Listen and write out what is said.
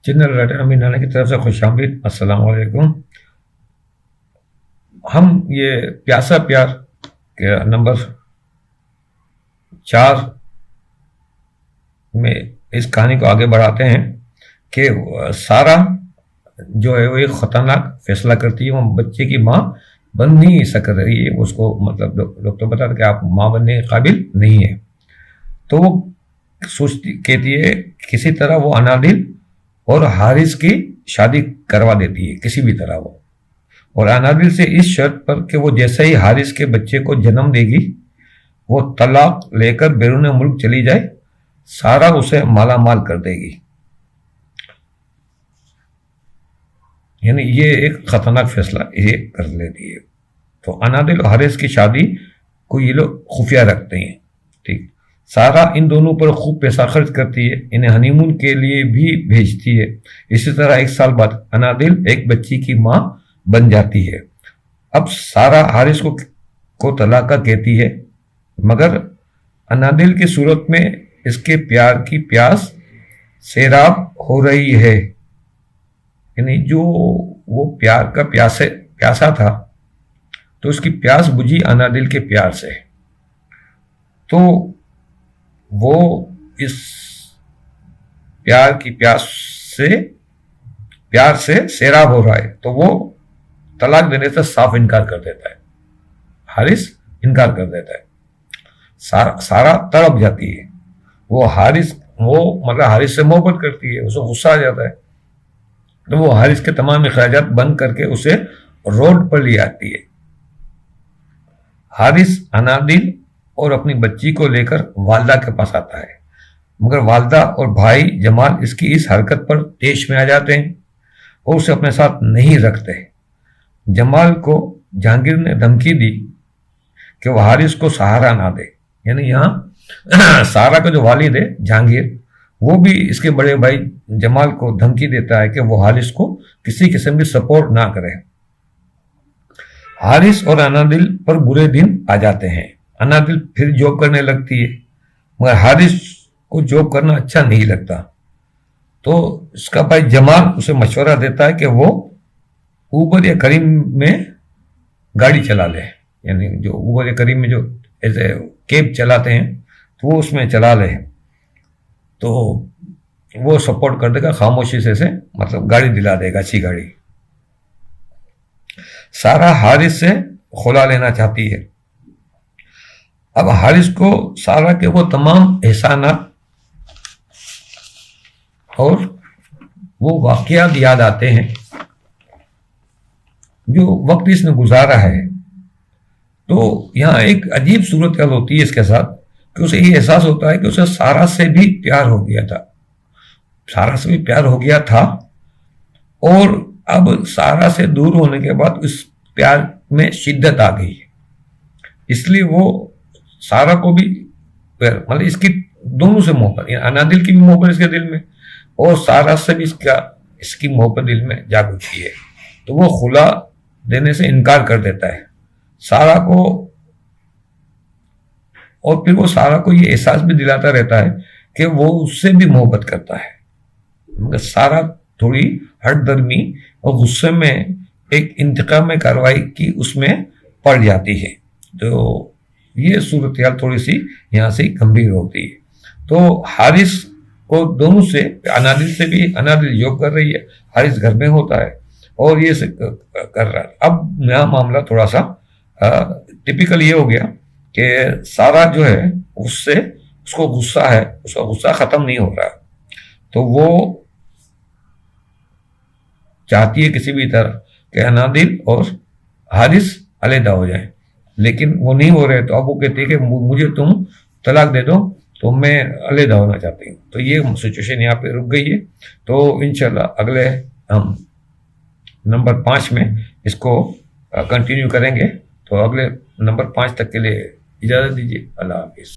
General writer امین نانا کی طرف سے خوش آمدید. السلام علیکم. ہم یہ پیاسا پیار کے نمبر 4 میں اس کہانی کو آگے بڑھاتے ہیں کہ سارا جو ہے وہ ایک خطرناک فیصلہ کرتی ہے. وہ بچے کی ماں بن نہیں سک رہی ہے. اس کو مطلب ڈاکٹر بتاتا کہ آپ ماں بننے کے قابل نہیں ہے. تو وہ سوچتی کہتی ہے کسی طرح وہ انادل اور حارث کی شادی کروا دیتی ہے کسی بھی طرح وہ. اور انادل سے اس شرط پر کہ وہ جیسے ہی حارث کے بچے کو جنم دے گی وہ طلاق لے کر بیرون ملک چلی جائے. سارا اسے مالا مال کر دے گی. یعنی یہ ایک خطرناک فیصلہ یہ کر لیتی ہے. تو انادل اور حارث کی شادی کو یہ لوگ خفیہ رکھتے ہیں. ٹھیک. سارا ان دونوں پر خوب پیسہ خرچ کرتی ہے. انہیں ہنی مون کے لیے بھی بھیجتی ہے. اسی طرح 1 سال بعد انادل ایک بچی کی ماں بن جاتی ہے. اب سارا حارث کو طلاق کہتی ہے مگر انادل کی صورت میں اس کے پیار کی پیاس سیراب ہو رہی ہے. یعنی جو وہ پیار کا پیاسا تھا تو اس کی پیاس بجھی انادل کے پیار سے. تو وہ اس پیار کی پیار سے سیراب ہو رہا ہے. تو وہ طلاق دینے سے صاف انکار کر دیتا ہے. حارث انکار کر دیتا ہے. سارا تڑپ جاتی ہے. وہ حارث سے محبت کرتی ہے. اسے غصہ آ جاتا ہے. تو وہ حارث کے تمام اخراجات بند کر کے اسے روڈ پر لے آتی ہے. حارث انادل اور اپنی بچی کو لے کر والدہ کے پاس آتا ہے مگر والدہ اور بھائی جمال اس کی اس حرکت پر طیش میں آ جاتے ہیں اور اسے اپنے ساتھ نہیں رکھتے. جمال کو جہانگیر نے دھمکی دی کہ وہ حارث کو سہارا نہ دے. یعنی یہاں سارا کا جو والد ہے جہانگیر وہ بھی اس کے بڑے بھائی جمال کو دھمکی دیتا ہے کہ وہ حارث کو کسی قسم کی سپورٹ نہ کرے. حارث اور انادل پر برے دن آ جاتے ہیں. انادل پھر جاب کرنے لگتی ہے مگر حارث کو جاب کرنا اچھا نہیں لگتا. تو اس کا بھائی جمال اسے مشورہ دیتا ہے کہ وہ اوبر یا کریم میں گاڑی چلا لے. یعنی جو اوبر یا کریم میں جو ایسے کیب چلاتے ہیں تو وہ اس میں چلا لے. تو وہ سپورٹ کر دے گا خاموشی سے مطلب گاڑی دلا دے گا اچھی گاڑی. سارا حارث سے خلا لینا چاہتی ہے. اب حارث کو سارا کے وہ تمام احسانات اور وہ واقعات یاد آتے ہیں جو وقت اس نے گزارا ہے. تو یہاں ایک عجیب صورتحال ہوتی ہے اس کے ساتھ کہ اسے یہ احساس ہوتا ہے کہ اسے سارا سے بھی پیار ہو گیا تھا. سارا سے بھی پیار ہو گیا تھا اور اب سارا سے دور ہونے کے بعد اس پیار میں شدت آ گئی ہے. اس لیے وہ سارا کو بھی مطلب اس کی دونوں سے محبت, انادل کی بھی محبت اس کے دل میں اور سارا سے بھی اس کی محبت دل میں جاگ اٹھی ہے. تو وہ خلا دینے سے انکار کر دیتا ہے سارا کو. اور پھر وہ سارا کو یہ احساس بھی دلاتا رہتا ہے کہ وہ اس سے بھی محبت کرتا ہے. مگر سارا تھوڑی ہٹ درمی اور غصے میں ایک انتقام کارروائی کی اس میں پڑ جاتی ہے. تو یہ صورتحال تھوڑی سی یہاں سے گمبھیر ہوتی ہے. تو حارث کو دونوں سے انادل سے بھی انادل جاب کر رہی ہے, حارث گھر میں ہوتا ہے اور یہ کر رہا ہے. اب نیا معاملہ تھوڑا سا ٹپیکل یہ ہو گیا کہ سارا جو ہے اس کو غصہ ہے, اس کا غصہ ختم نہیں ہو رہا. تو وہ چاہتی ہے کسی بھی طرح کہ انادل اور حارث علیحدہ ہو جائیں لیکن وہ نہیں ہو رہے. تو اب وہ کہتی ہے کہ مجھے تم طلاق دے دو تو میں علیحدہ ہونا چاہتی ہوں. تو یہ سچویشن یہاں پہ رک گئی ہے. تو انشاءاللہ اگلے ہم نمبر 5 میں اس کو کنٹینیو کریں گے. تو اگلے نمبر 5 تک کے لیے اجازت دیجیے. اللہ حافظ.